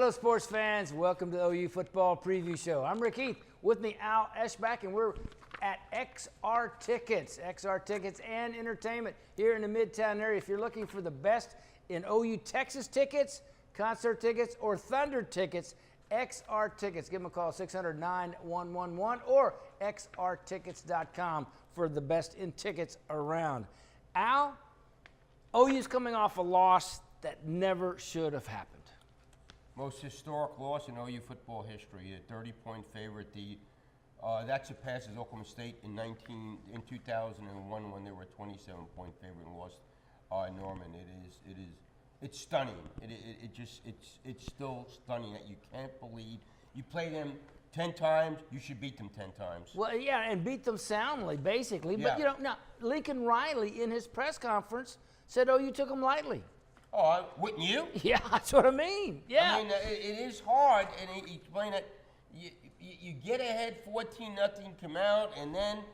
Hello, sports fans. Welcome to the OU Football Preview Show. I'm Rick Heath. With me, Al Eschbach, and we're at XR Tickets. XR Tickets and Entertainment here in the Midtown area. If you're looking for the best in OU Texas tickets, concert tickets, or Thunder tickets, XR Tickets. Give them a call, 600-9111, or xrtickets.com for the best in tickets around. Al, OU's coming off a loss that never should have happened. Most historic loss in OU football history. A 30-point favorite. That surpasses Oklahoma State in 2001 when they were a 27-point favorite and lost Norman. It's stunning. It's still stunning that you can't believe you play them 10 times. You should beat them 10 times. Well, yeah, and beat them soundly, basically. Yeah. But now Lincoln Riley in his press conference said, "OU took them lightly." Oh, wouldn't you? Yeah, that's what I mean. Yeah. I mean, it is hard, and he explained that you get ahead 14-0, come out, and then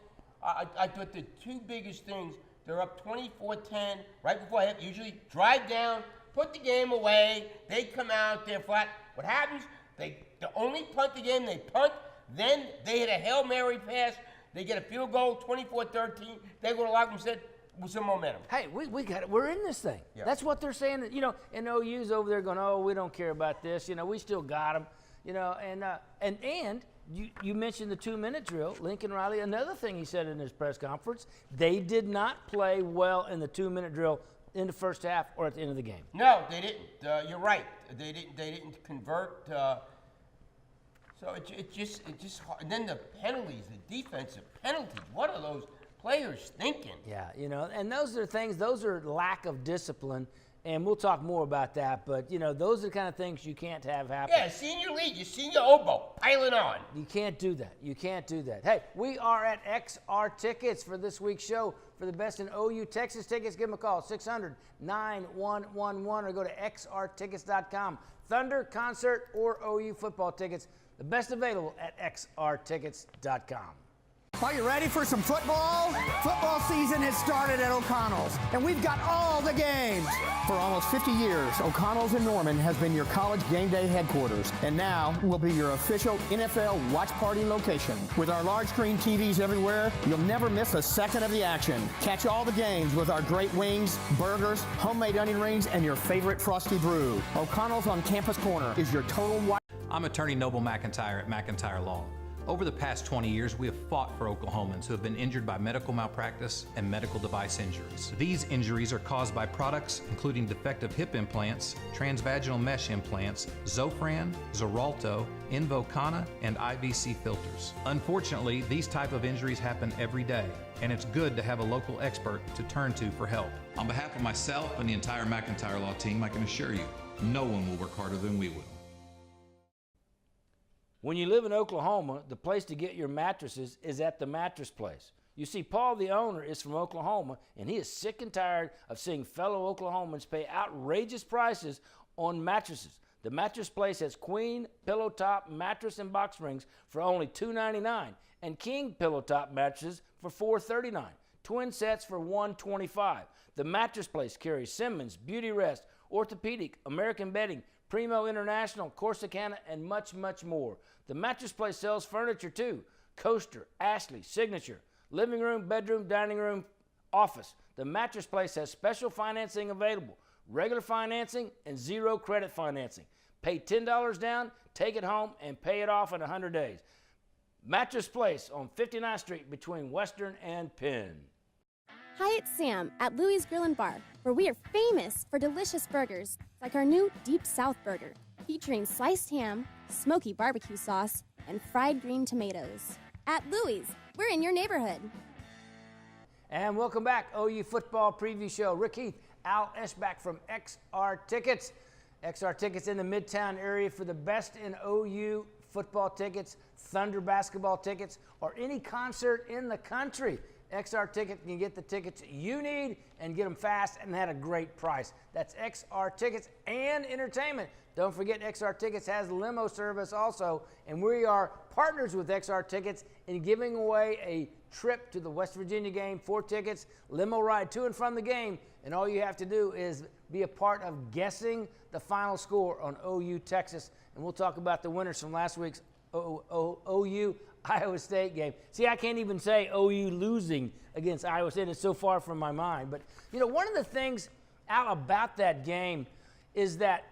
I thought the two biggest things, they're up 24-10 right before half, usually drive down, put the game away, they come out, they're flat. What happens? They only punt the game, they punt, then they hit a Hail Mary pass, they get a field goal, 24-13, they go to locker room and said, with some momentum. Hey, we got it. We're in this thing. Yeah. That's what they're saying. You know, and OU's over there going, "Oh, we don't care about this. You know, we still got them." You know, and you mentioned the 2-minute drill. Lincoln Riley, another thing he said in his press conference, they did not play well in the 2-minute drill in the first half or at the end of the game. No, they didn't. You're right. They didn't convert. So it just and then the penalties, the defensive penalties. What are those players thinking? Yeah, you know, and those are things, those are lack of discipline, and we'll talk more about that, but, you know, those are the kind of things you can't have happen. Yeah, senior league, you senior oboe, piling on. You can't do that. You can't do that. Hey, we are at XR Tickets for this week's show. For the best in OU Texas tickets, give them a call, 600-9111, or go to xrtickets.com. Thunder, concert, or OU football tickets, the best available at xrtickets.com. Are you ready for some football? Football season has started at O'Connell's, and we've got all the games. For almost 50 years, O'Connell's in Norman has been your college game day headquarters, and now will be your official NFL watch party location. With our large screen TVs everywhere, you'll never miss a second of the action. Catch all the games with our great wings, burgers, homemade onion rings, and your favorite frosty brew. O'Connell's on Campus Corner is your total watch. I'm attorney Noble McIntyre at McIntyre Law. Over the past 20 years, we have fought for Oklahomans who have been injured by medical malpractice and medical device injuries. These injuries are caused by products including defective hip implants, transvaginal mesh implants, Zofran, Xarelto, Invokana, and IVC filters. Unfortunately, these type of injuries happen every day, and it's good to have a local expert to turn to for help. On behalf of myself and the entire McIntyre Law team, I can assure you, no one will work harder than we will. When you live in Oklahoma, the place to get your mattresses is at the Mattress Place. You see, Paul, the owner, is from Oklahoma, and he is sick and tired of seeing fellow Oklahomans pay outrageous prices on mattresses. The Mattress Place has queen, pillow top, mattress, and box springs for only $2.99, and king pillow top mattresses for $4.39. Twin sets for $125. The Mattress Place carries Simmons, Beauty Rest, Orthopedic, American Bedding, Primo International, Corsicana, and much, much more. The Mattress Place sells furniture too. Coaster, Ashley, Signature, living room, bedroom, dining room, office. The Mattress Place has special financing available. Regular financing and zero credit financing. Pay $10 down, take it home, and pay it off in 100 days. Mattress Place on 59th Street between Western and Penn. Hi, it's Sam at Louie's Grill and Bar, where we are famous for delicious burgers like our new Deep South Burger, featuring sliced ham, smoky barbecue sauce, and fried green tomatoes. At Louie's, we're in your neighborhood. And welcome back, OU Football Preview Show. Rick Heath, Al Eschbach from XR Tickets. XR Tickets in the Midtown area for the best in OU football tickets, Thunder basketball tickets, or any concert in the country. XR Ticket can get the tickets you need and get them fast and at a great price. That's XR Tickets and Entertainment. Don't forget XR Tickets has limo service also, and we are partners with XR Tickets in giving away a trip to the West Virginia game, 4 tickets, limo ride to and from the game, and all you have to do is be a part of guessing the final score on OU Texas, and we'll talk about the winners from last week's OU Iowa State game. See, I can't even say OU losing against Iowa State. It's so far from my mind. But, you know, one of the things, Al, about that game is that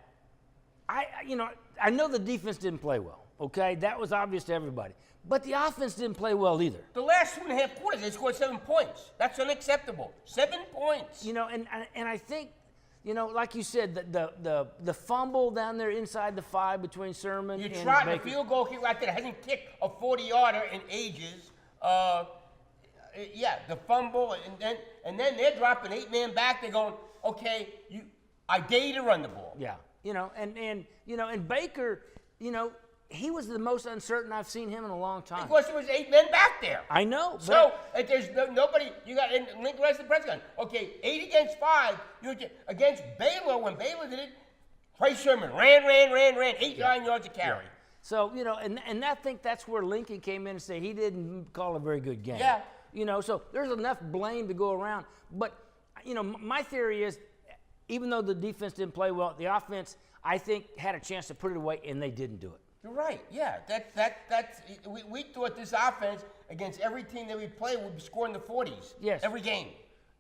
I know the defense didn't play well, okay? That was obvious to everybody. But the offense didn't play well either. The last 2.5 quarters, they scored 7 points. That's unacceptable. 7 points. You know, and I think, you know, like you said, the fumble down there inside the 5 between Sermon and tried Baker. the field goal kick right there. Hasn't kicked a 40-yarder in ages. Yeah, the fumble, and then they're dropping 8-man back. They're going, okay, I dare you to run the ball. Yeah, you know, and Baker, you know, he was the most uncertain I've seen him in a long time. Because there was 8 men back there. I know. So if there's nobody, you got and link the rest of the press gun. Okay, 8 against 5. Against Baylor, when Baylor did it, Trey Sermon ran, 8, 9 yards of carry. Yeah. So, you know, and I think that's where Lincoln came in and said he didn't call a very good game. Yeah. You know, so there's enough blame to go around. But, you know, my theory is, even though the defense didn't play well, the offense, I think, had a chance to put it away, and they didn't do it. You're right. Yeah, that's we thought this offense against every team that we played would be scoring the 40s. Yes. Every game.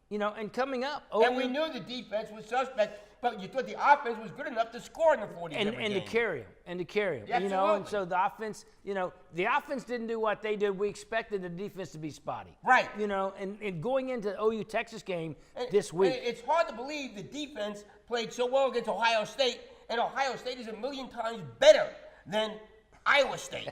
You know, and coming up, and we knew the defense was suspect, but you thought the offense was good enough to score in the 40s every game. To carry him, Yeah, you know, and absolutely. so the offense, you know, the offense didn't do what they did. We expected the defense to be spotty. Right. You know, and going into the OU Texas game this week. It's hard to believe the defense played so well against Ohio State, and Ohio State is a million times better than Iowa State.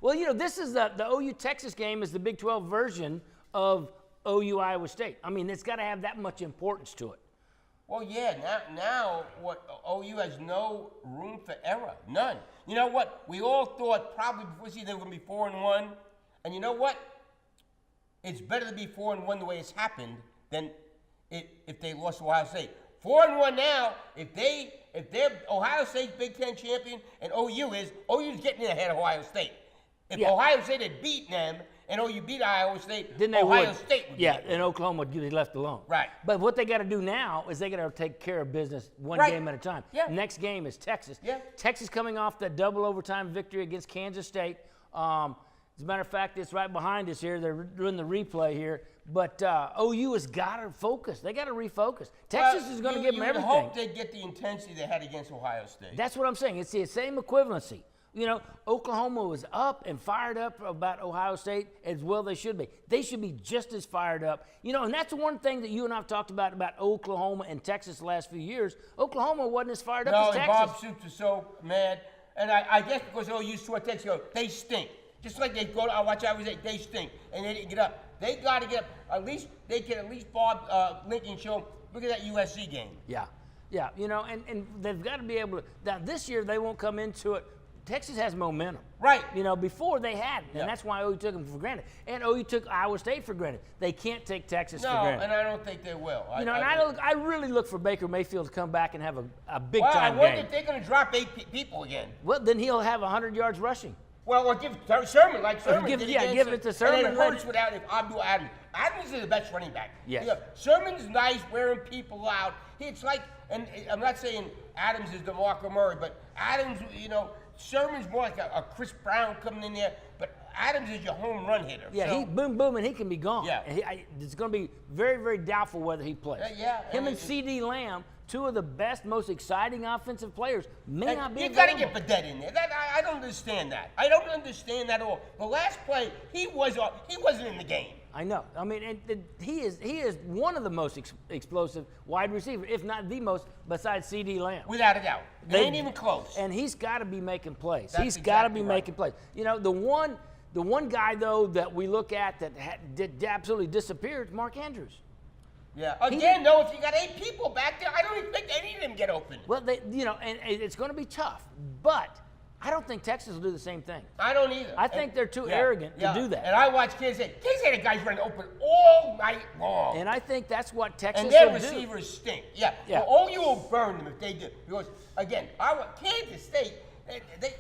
Well, you know, this is the OU Texas game is the Big 12 version of OU Iowa State. I mean, it's got to have that much importance to it. Well, yeah, now what OU has no room for error. None. You know what? We all thought probably before the season they were going to be 4-1. And you know what? It's better to be 4-1 the way it's happened than if they lost to Ohio State. 4-1 now, if they're Ohio State's Big Ten champion and OU's getting in ahead of Ohio State. If Ohio State had beaten them and OU beat Iowa State, Then they Ohio State would Yeah, get it. and Oklahoma would be left alone. Right. But what they got to do now is they got to take care of business one Right. game at a time. Yeah. Next game is Texas. Yeah. Texas coming off that double overtime victory against Kansas State. As a matter of fact, it's right behind us here. They're doing the replay here. But OU has got to focus. They got to refocus. Texas is going to give them everything. You hope they get the intensity they had against Ohio State. That's what I'm saying. It's the same equivalency. You know, Oklahoma was up and fired up about Ohio State as well they should be. They should be just as fired up. You know, and that's one thing that you and I have talked about Oklahoma and Texas the last few years. Oklahoma wasn't as fired up as and Texas. Bob Stoops was so mad. And I guess because OU saw Texas go, they stink. Just like they go to watch Iowa State, they stink. And they didn't get up. They got to get up. At least they can Bob Lincoln show, look at that USC game. Yeah. You know, and they've got to be able to. Now, this year they won't come into it. Texas has momentum. Right. You know, before they hadn't. Yeah. And that's why OU took them for granted. And OU took Iowa State for granted. They can't take Texas for No, granted. and I don't think they will. You know, I really look for Baker Mayfield to come back and have a big-time I wonder game. if they're going to drop 8 people again. Well, then he'll have 100 yards rushing. Well, or give Sermon like Sermon give- did yeah, against give them. it to Sermon And and then let it hurts it- without if Abdul Adams. Adams is the best running back. Yes. You know, Sermon's nice, wearing people out. It's like, and I'm not saying Adams is DeMarco Murray, but Adams, you know, Sermon's more like a Chris Brown coming in there, but Adams is your home run hitter. Yeah, so, he boom, and he can be gone. Yeah. And it's going to be very, very doubtful whether he plays. Yeah, Him and and C.D. Lamb, two of the best, most exciting offensive players, may not be you got to available. get Badet in there. I don't understand that. I don't understand that at all. The last play, he wasn't in the game. I know. I mean, and he is one of the most explosive wide receivers, if not the most, besides C.D. Lamb. Without a doubt. They They- ain't even close. And he's got to be making plays. That's He's got to be exactly right. making plays. You know, the one guy though that we look at that did absolutely disappeared, Mark Andrews. Yeah. Again, though, if you got 8 people back there, I don't expect any of them get open. Well, and it's going to be tough, but I don't think Texas will do the same thing. I don't either. I think they're too arrogant to do that. And I watch Kansas State. Kansas State guys running open all night long. And I think that's what Texas And their will do. receivers stink. Yeah. Yeah. Well, OU will burn them if they do. Because, again, Kansas State,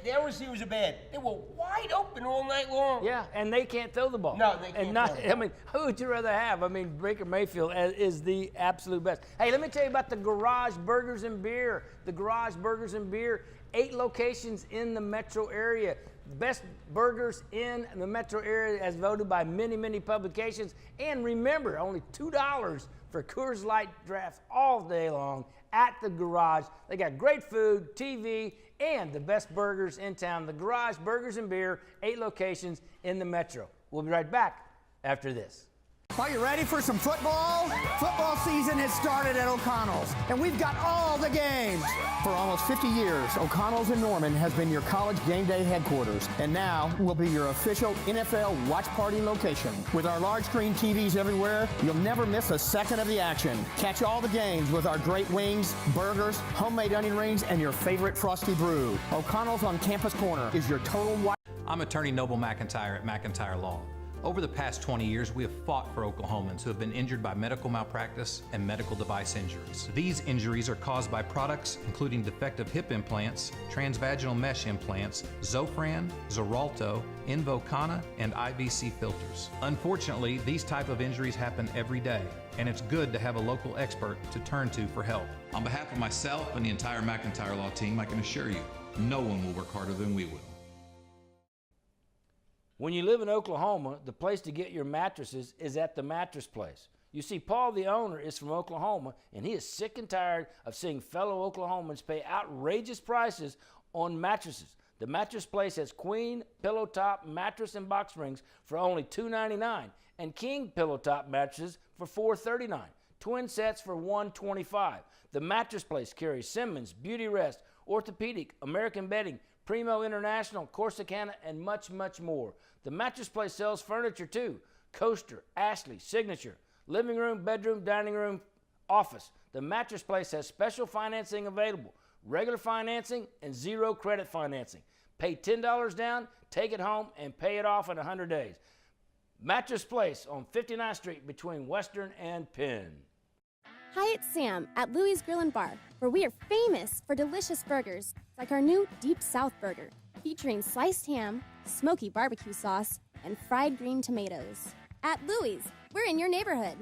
Their receivers are bad. They were wide open all night long. Yeah, and they can't throw the ball. No, they can't And not, throw the ball. I mean, who would you rather have? I mean, Baker Mayfield is the absolute best. Hey, let me tell you about the Garage Burgers and Beer. The Garage Burgers and Beer, 8 locations in the metro area. Best burgers in the metro area as voted by many, many publications. And remember, only $2 for Coors Light drafts all day long at the Garage. They got great food, TV, and the best burgers in town. The Garage Burgers and Beer, 8 locations in the metro. We'll be right back after this. Are you ready for some football? Football season has started at O'Connell's, and we've got all the games. For almost 50 years, O'Connell's in Norman has been your college game day headquarters, and now will be your official NFL watch party location. With our large screen TVs everywhere, you'll never miss a second of the action. Catch all the games with our great wings, burgers, homemade onion rings, and your favorite frosty brew. O'Connell's on Campus Corner is your total watch. I'm attorney Noble McIntyre at McIntyre Law. Over the past 20 years, we have fought for Oklahomans who have been injured by medical malpractice and medical device injuries. These injuries are caused by products including defective hip implants, transvaginal mesh implants, Zofran, Xarelto, Invokana, and IVC filters. Unfortunately, these type of injuries happen every day, and it's good to have a local expert to turn to for help. On behalf of myself and the entire McIntyre Law team, I can assure you, no one will work harder than we will. When you live in Oklahoma, the place to get your mattresses is at the Mattress Place. You see, Paul, the owner, is from Oklahoma, and he is sick and tired of seeing fellow Oklahomans pay outrageous prices on mattresses. The Mattress Place has queen, pillow top, mattress, and box springs for only $2.99, and king pillow top mattresses for $4.39. Twin sets for $125. The Mattress Place carries Simmons, Beauty Rest, Orthopedic, American Bedding, Primo International, Corsicana, and much, much more. The Mattress Place sells furniture too. Coaster, Ashley, Signature, living room, bedroom, dining room, office. The Mattress Place has special financing available. Regular financing and zero credit financing. Pay $10 down, take it home, and pay it off in 100 days. Mattress Place on 59th Street between Western and Penn. Hi, it's Sam at Louie's Grill and Bar, where we are famous for delicious burgers like our new Deep South Burger, featuring sliced ham, smoky barbecue sauce, and fried green tomatoes. At Louie's, we're in your neighborhood.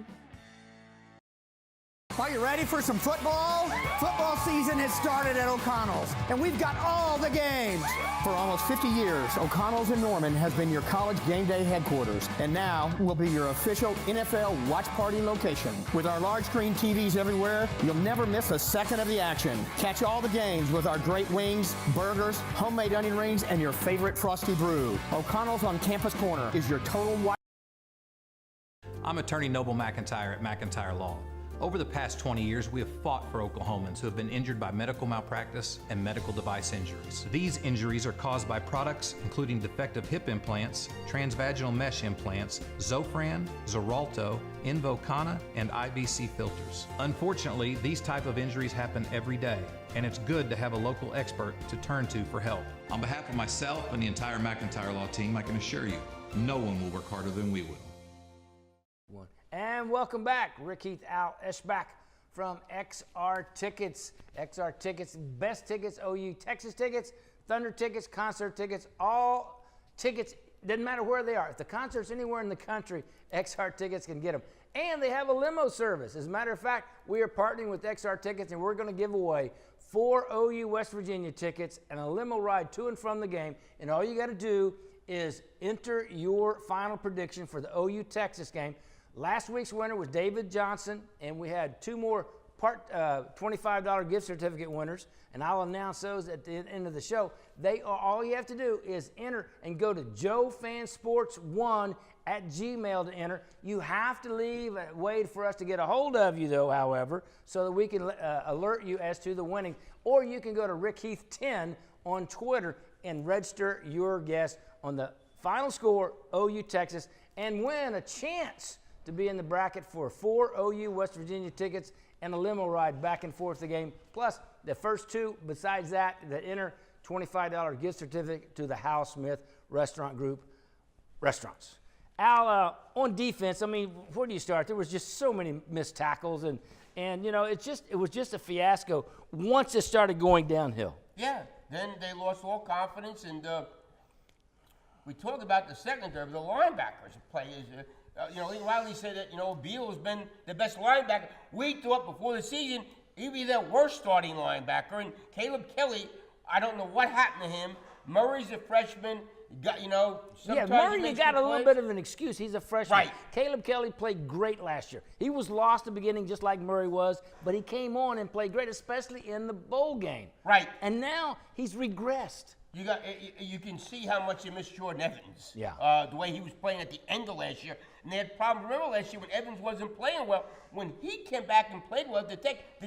Are you ready for some football? Football season has started at O'Connell's, and we've got all the games. For almost 50 years, O'Connell's in Norman has been your college game day headquarters, and now will be your official NFL watch party location. With our large screen TVs everywhere, you'll never miss a second of the action. Catch all the games with our great wings, burgers, homemade onion rings, and your favorite frosty brew. O'Connell's on Campus Corner is your total watch. I'm attorney Noble McIntyre at McIntyre Law. Over the past 20 years, we have fought for Oklahomans who have been injured by medical malpractice and medical device injuries. These injuries are caused by products including defective hip implants, transvaginal mesh implants, Zofran, Xarelto, Invokana, and IVC filters. Unfortunately, these type of injuries happen every day, and it's good to have a local expert to turn to for help. On behalf of myself and the entire McIntyre Law team, I can assure you, no one will work harder than we will. And welcome back. Rick Heath, Al Eschbach from XR Tickets. XR Tickets, best tickets, OU Texas tickets, Thunder tickets, concert tickets, all tickets, doesn't matter where they are. If the concert's anywhere in the country, XR Tickets can get them. And they have a limo service. As a matter of fact, we are partnering with XR Tickets, and we're going to give away 4 OU West Virginia tickets and a limo ride to and from the game. And all you got to do is enter your final prediction for the OU Texas game. Last week's winner was David Johnson, and we had 2 more $25 gift certificate winners, and I'll announce those at the end of the show. All you have to do is enter and go to joefansports1@gmail to enter. You have to leave a way for us to get a hold of you, though, however, so that we can alert you as to the winning. Or you can go to Rick Heath 10 on Twitter and register your guess on the final score, OU Texas, and win a chance to be in the bracket for 4 OU West Virginia tickets and a limo ride back and forth the game. Plus, the first 2, besides that enter, $25 gift certificate to the Hal Smith Restaurant Group restaurants. Al, on defense, I mean, where do you start? There was just so many missed tackles, and you know, it was just a fiasco once it started going downhill. Yeah, then they lost all confidence. And we talk about the secondary, the linebackers play. Lincoln Riley said that Beal has been the best linebacker. We thought before the season he'd be their worst starting linebacker. And Caleb Kelly, I don't know what happened to him. Murray's a freshman. Sometimes Murray, he you makes got good a little plays. bit of an excuse. He's a freshman. Right. Caleb Kelly played great last year. He was lost at the beginning just like Murray was, but he came on and played great, especially in the bowl game. Right. And now he's regressed. You can see how much you miss Jordan Evans. Yeah. The way he was playing at the end of last year. And they had problems. Remember last year when Evans wasn't playing well? When he came back and played well, the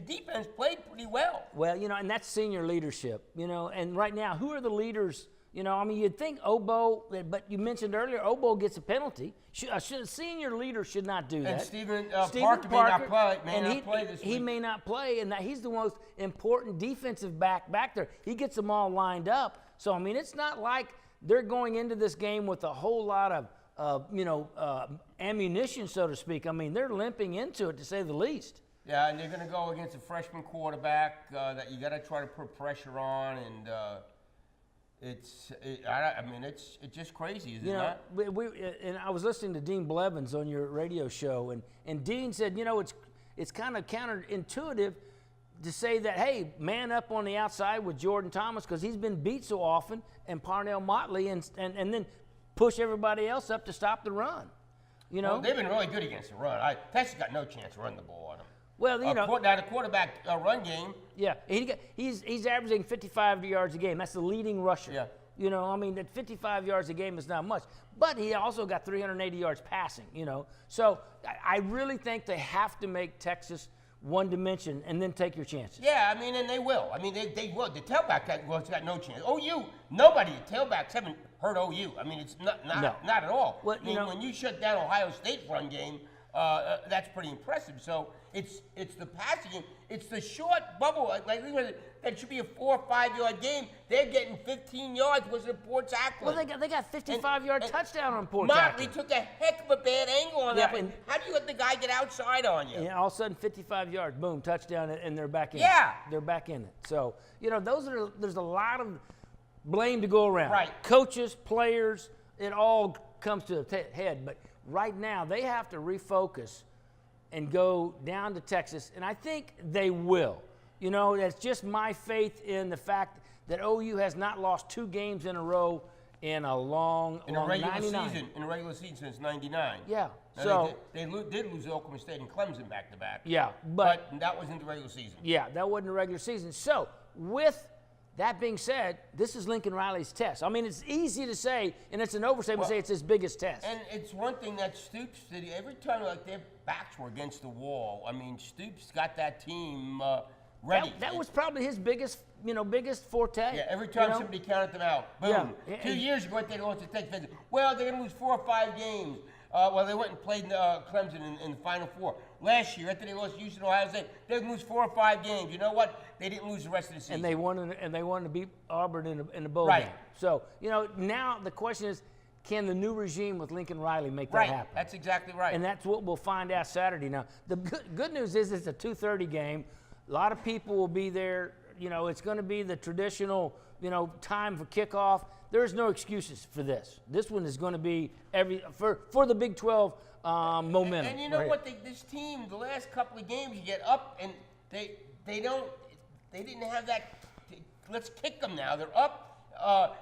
defense played pretty well. Well, and that's senior leadership, and right now, who are the leaders? You'd think Obo, but you mentioned earlier, Obo gets a penalty. A senior leader should not do that. And Stephen Parker may not play this week. He may not play, and he's the most important defensive back there. He gets them all lined up. So, it's not like they're going into this game with a whole lot of, ammunition, so to speak. They're limping into it, to say the least. Yeah, and they're going to go against a freshman quarterback that you got to try to put pressure on, and it's just crazy, is it not? And I was listening to Dean Blevins on your radio show, and Dean said, it's kind of counterintuitive to say that, hey, man up on the outside with Jordan Thomas because he's been beat so often, and Parnell Motley, and then push everybody else up to stop the run. Well, they've been really good against the run. Texas got no chance to run the ball on them. Well, now the quarterback run game. Yeah, he's averaging 55 yards a game. That's the leading rusher. Yeah. That 55 yards a game is not much. But he also got 380 yards passing, So I really think they have to make Texas one dimension and then take your chances. Yeah, and they will. They will. The tailback has got no chance. OU, nobody, the tailbacks haven't hurt OU. It's not at all. Well, when you shut down Ohio State's run game, that's pretty impressive. So it's the passing game. It's the short bubble. That should be a 4 or 5 yard game. They're getting 15 yards. Was it Port Tackling? Well, they got 55-yard touchdown on Port Motley Tackling. took a heck of a bad angle on that. and How do you let the guy get outside on you? all of a sudden 55 yards, boom, touchdown, and they're back in. Yeah. They're back in it. So there's a lot of blame to go around. Right. Coaches, players, it all comes to a head. But right now they have to refocus and go down to Texas, and I think they will. That's just my faith in the fact that OU has not lost 2 games in a row in a long regular 99. season. In a regular season since '99. Yeah. Now, So they did lose to Oklahoma State and Clemson back to back. yeah, But that was in the regular season. yeah, that wasn't the regular season. So with that being said, this is Lincoln Riley's test. It's easy to say, and it's an overstatement to say it's his biggest test. And it's one thing that Stoops did. Every time their backs were against the wall, Stoops got that team ready. That was probably his biggest forte. Yeah, every time somebody counted them out, boom. Yeah. 2 years ago, they lost to Texas. Well, they're going to lose 4 or 5 games. They went and played Clemson in the Final Four. Last year, after they lost Houston, Ohio State, they're going to lose 4 or 5 games. You know what? They didn't lose the rest of the season. And they wanted to beat Auburn in the bowl Right. game. So now the question is, can the new regime with Lincoln Riley make that Right. happen? That's exactly right. And that's what we'll find out Saturday. Now, the good news is it's a 2:30 game. A lot of people will be there. It's going to be the traditional, time for kickoff. There's no excuses for this. This one is going to be for the Big 12 momentum. And you know right what? This team, the last couple of games, you get up and they didn't have that. Let's kick them now. They're up.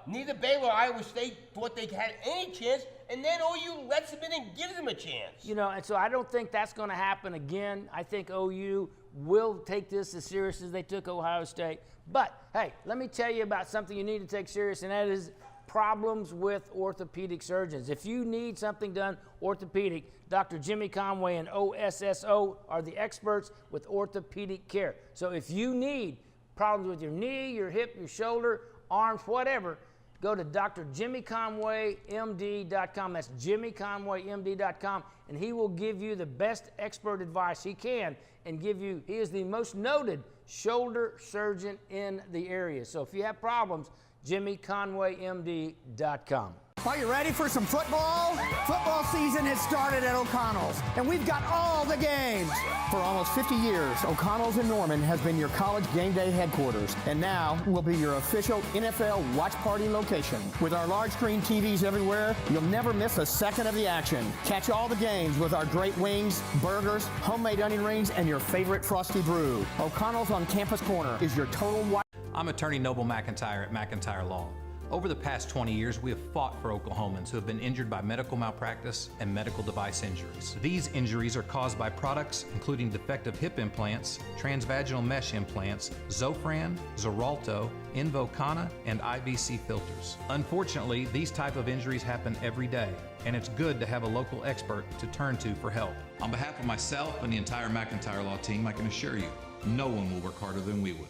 Neither Baylor or Iowa State thought they had any chance, and then OU lets them in and gives them a chance. And so I don't think that's going to happen again. I think OU will take this as serious as they took Ohio State. But, hey, let me tell you about something you need to take serious, and that is problems with orthopedic surgeons. If you need something done orthopedic, Dr. Jimmy Conway and OSSO are the experts with orthopedic care. So if you need problems with your knee, your hip, your shoulder, arms, whatever, go to drjimmyconwaymd.com. That's jimmyconwaymd.com, and he will give you the best expert advice he can and he is the most noted shoulder surgeon in the area. So if you have problems, jimmyconwaymd.com. Are you ready for some football? Football season has started at O'Connell's, and we've got all the games. For almost 50 years, O'Connell's in Norman has been your college game day headquarters, and now will be your official NFL watch party location. With our large screen TVs everywhere, you'll never miss a second of the action. Catch all the games with our great wings, burgers, homemade onion rings, and your favorite frosty brew. O'Connell's on Campus Corner is your total watch. I'm attorney Noble McIntyre at McIntyre Law. Over the past 20 years, we have fought for Oklahomans who have been injured by medical malpractice and medical device injuries. These injuries are caused by products including defective hip implants, transvaginal mesh implants, Zofran, Xarelto, Invokana, and IVC filters. Unfortunately, these type of injuries happen every day, and it's good to have a local expert to turn to for help. On behalf of myself and the entire McIntyre Law team, I can assure you, no one will work harder than we will.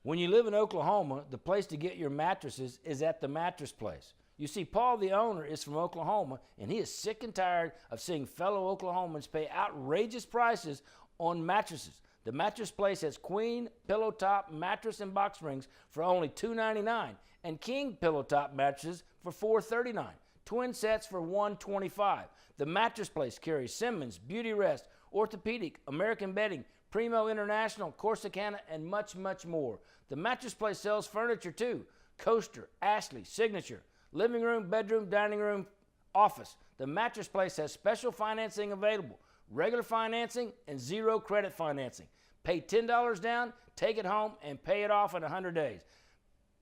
When you live in Oklahoma, the place to get your mattresses is at the Mattress Place. You see, Paul, the owner, is from Oklahoma, and he is sick and tired of seeing fellow Oklahomans pay outrageous prices on mattresses. The Mattress Place has queen, pillow top, mattress, and box springs for only $2.99, and king pillow top mattresses for $4.39. Twin sets for $125. The Mattress Place carries Simmons, Beauty Rest, Orthopedic, American Bedding, Primo International, Corsicana, and much, much more. The Mattress Place sells furniture too. Coaster, Ashley, Signature, living room, bedroom, dining room, office. The Mattress Place has special financing available, regular financing and zero credit financing. Pay $10 down, take it home, and pay it off in 100 days.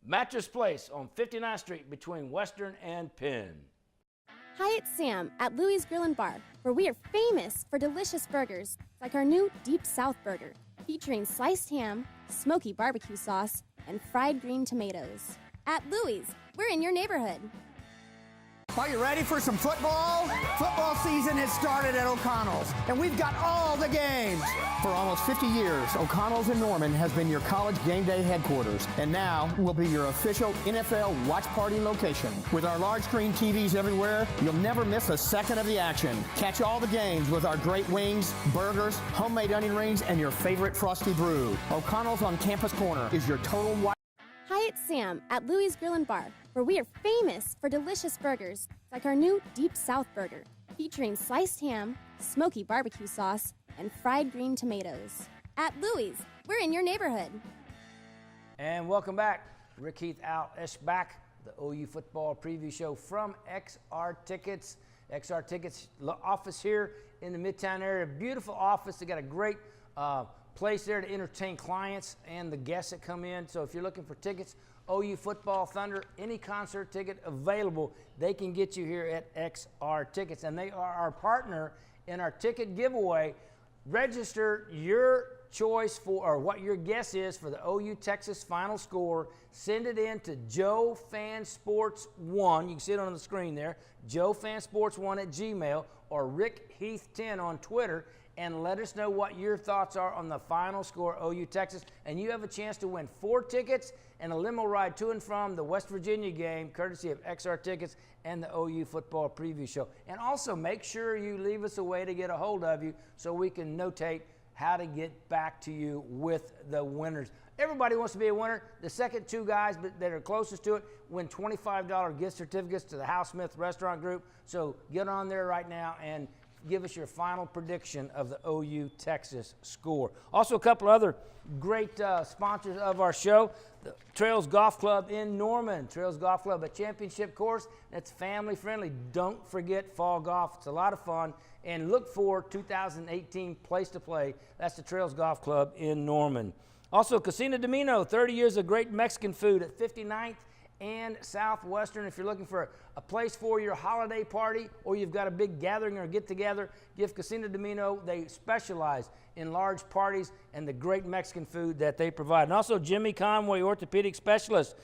Mattress Place on 59th Street between Western and Penn. Hi, it's Sam at Louie's Grill and Bar, where we are famous for delicious burgers like our new Deep South Burger, featuring sliced ham, smoky barbecue sauce, and fried green tomatoes. At Louie's, we're in your neighborhood. Are you ready for some football? Football season has started at O'Connell's, and we've got all the games. For almost 50 years, O'Connell's in Norman has been your college game day headquarters, and now will be your official NFL watch party location. With our large screen TVs everywhere, you'll never miss a second of the action. Catch all the games with our great wings, burgers, homemade onion rings, and your favorite frosty brew. O'Connell's on Campus Corner is your total watch. Hi, it's Sam at Louie's Grill and Bar, where we are famous for delicious burgers like our new Deep South Burger, featuring sliced ham, smoky barbecue sauce, and fried green tomatoes. At Louie's, we're in your neighborhood. And welcome back. Rick Heath, Al Eschbach, the OU football preview show from XR Tickets. XR Tickets office here in the Midtown area. Beautiful office. They got a great place there to entertain clients and the guests that come in. So if you're looking for tickets, OU football, Thunder, any concert ticket available, they can get you here at XR Tickets. And they are our partner in our ticket giveaway. Register your choice for, or what your guess is for the OU Texas final score. Send it in to JoeFanSports1. You can see it on the screen there. JoeFanSports1 at Gmail or Rick Heath 10 on Twitter. And let us know what your thoughts are on the final score, OU Texas. And you have a chance to win 4 tickets and a limo ride to and from the West Virginia game, courtesy of XR Tickets and the OU football preview show. And also make sure you leave us a way to get a hold of you so we can notate how to get back to you with the winners. Everybody wants to be a winner. The second 2 guys that are closest to it win $25 gift certificates to the House Smith Restaurant Group. So get on there right now and give us your final prediction of the OU Texas score. Also, a couple other great sponsors of our show. The Trails Golf Club in Norman. Trails Golf Club, a championship course that's family friendly. Don't forget fall golf. It's a lot of fun. And look for 2018 place to play. That's the Trails Golf Club in Norman. Also, Cocina Domino, 30 years of great Mexican food at 59th and Southwestern. If you're looking for a place for your holiday party or you've got a big gathering or get-together, give Cocina Domino. They specialize in large parties and the great Mexican food that they provide. And also Jimmy Conway, orthopedic specialist.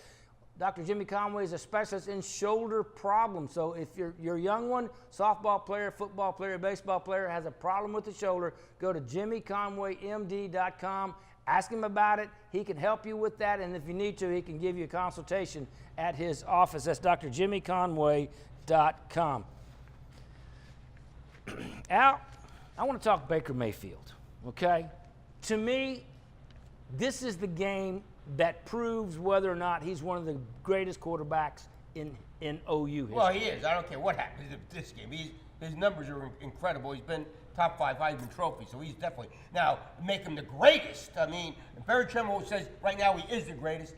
Dr. Jimmy Conway is a specialist in shoulder problems. So if your young one, softball player, football player, baseball player, has a problem with the shoulder, go to jimmyconwaymd.com. Ask him about it. He can help you with that, and if you need to, he can give you a consultation at his office. That's drjimmyconway.com. Al, I want to talk Baker Mayfield, okay? To me, this is the game that proves whether or not he's one of the greatest quarterbacks in OU history. Well, he is. I don't care what happens in this game. His numbers are incredible. He's been top 5 Heisman Trophy, so he's definitely. Now, make him the greatest. I mean, Barry Trimble says right now he is the greatest.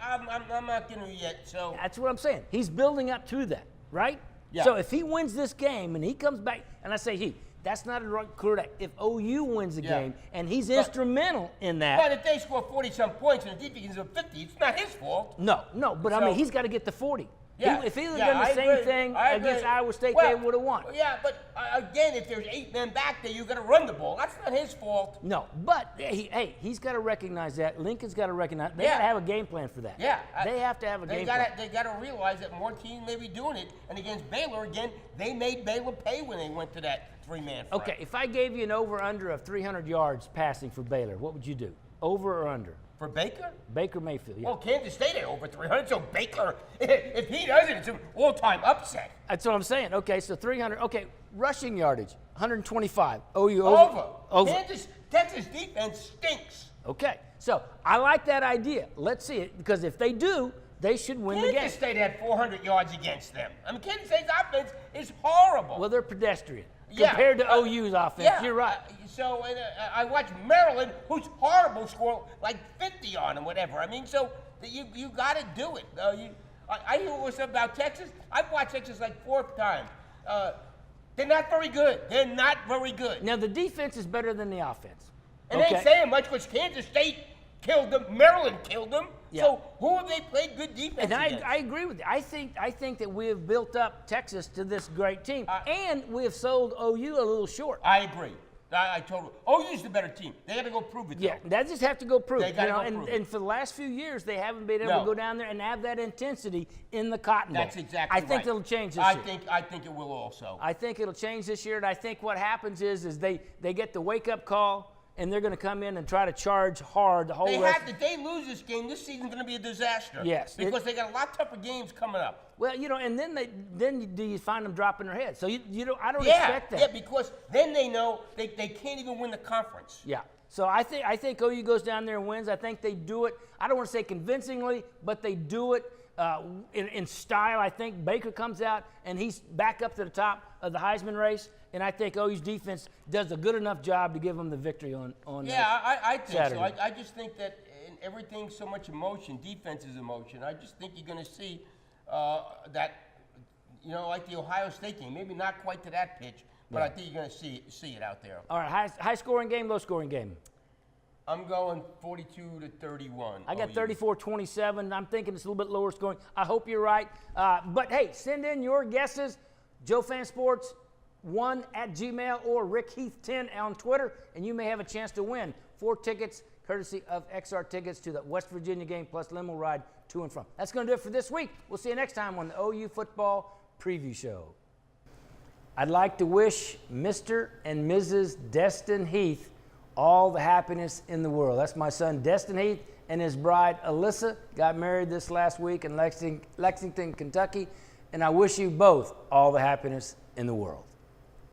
I'm not going to yet, so. That's what I'm saying. He's building up to that, right? Yeah. So if he wins this game and he comes back, and I say that's not a right quarterback. If OU wins the game and he's instrumental in that. But if they score 40-some points and the defense is 50, it's not his fault. No, but I So- mean, he's got to get to 40. Yeah, If he would yeah, have done the I same agree. thing I against agree. Iowa State, Well, they would have won. Yeah, but again, if there's 8 men back there, you got to run the ball. That's not his fault. No, but he's got to recognize that. Lincoln's got to recognize. They got to have a game plan for that. Yeah, they have to have a game plan. They got to realize that more teams may be doing it. And against Baylor, again, they made Baylor pay when they went to that 3-man front. Okay, if I gave you an over/under of 300 yards passing for Baylor, what would you do? Over or under? For Baker? Baker Mayfield. Yeah. Well, Kansas State had over 300, so Baker, if he does it, it's an all-time upset. That's what I'm saying. Okay, so 300. Okay, rushing yardage, 125. OU Over. Texas defense stinks. Okay, so I like that idea. Let's see it, because if they do, they should win the game. Kansas State had 400 yards against them. I mean, Kansas State's offense is horrible. Well, they're pedestrian Yeah, compared to OU's offense. Yeah, You're right. So I watched Maryland, who's horrible, score like 50 on them, whatever. I mean, so you got to do it. I hear what's about Texas. I've watched Texas like 4th time. They're not very good. They're not very good. Now the defense is better than the offense. And they ain't saying much because Kansas State killed them. Maryland killed them. Yeah. So who have they played good defense And against? I agree with you. I think that we have built up Texas to this great team, and we have sold OU a little short. I agree. I totally. OU's the better team. They got to go prove it. Yeah, though. they just have to go prove They it. gotta go and, prove it. and for the last few years, they haven't been able No. to go down there and have that intensity in the Cotton Bowl. That's exactly I think right. it'll change this year. I think it will also. I think it'll change this year, and I think what happens is they get the wake-up call, and they're going to come in and try to charge hard the whole rest. If they lose this game, this season's going to be a disaster. Yes. Because they got a lot tougher games coming up. Well, and then do you find them dropping their heads? So I don't Yeah, expect that. yeah, because then they know they can't even win the conference. Yeah. So I think OU goes down there and wins. I think they do it. I don't want to say convincingly, but they do it in style. I think Baker comes out and he's back up to the top of the Heisman race, and I think OU's defense does a good enough job to give them the victory on. Yeah, I think Saturday. so. I just think that in everything so much emotion, defense is emotion. I just think you're going to see that, like the Ohio State game, maybe not quite to that pitch, but I think you're going to see it out there. All right, high scoring game, low scoring game. I'm going 42-31. I got OU. 34-27. I'm thinking it's a little bit lower scoring. I hope you're right. But hey, send in your guesses. JoeFanSports1@gmail or Rick Heath 10 on Twitter, and you may have a chance to win 4 tickets courtesy of XR Tickets to the West Virginia game plus limo ride to and from. That's going to do it for this week. We'll see you next time on the OU Football Preview Show. I'd like to wish Mr. and Mrs. Destin Heath all the happiness in the world. That's my son, Destin Heath, and his bride, Alyssa, got married this last week in Lexington, Kentucky, and I wish you both all the happiness in the world.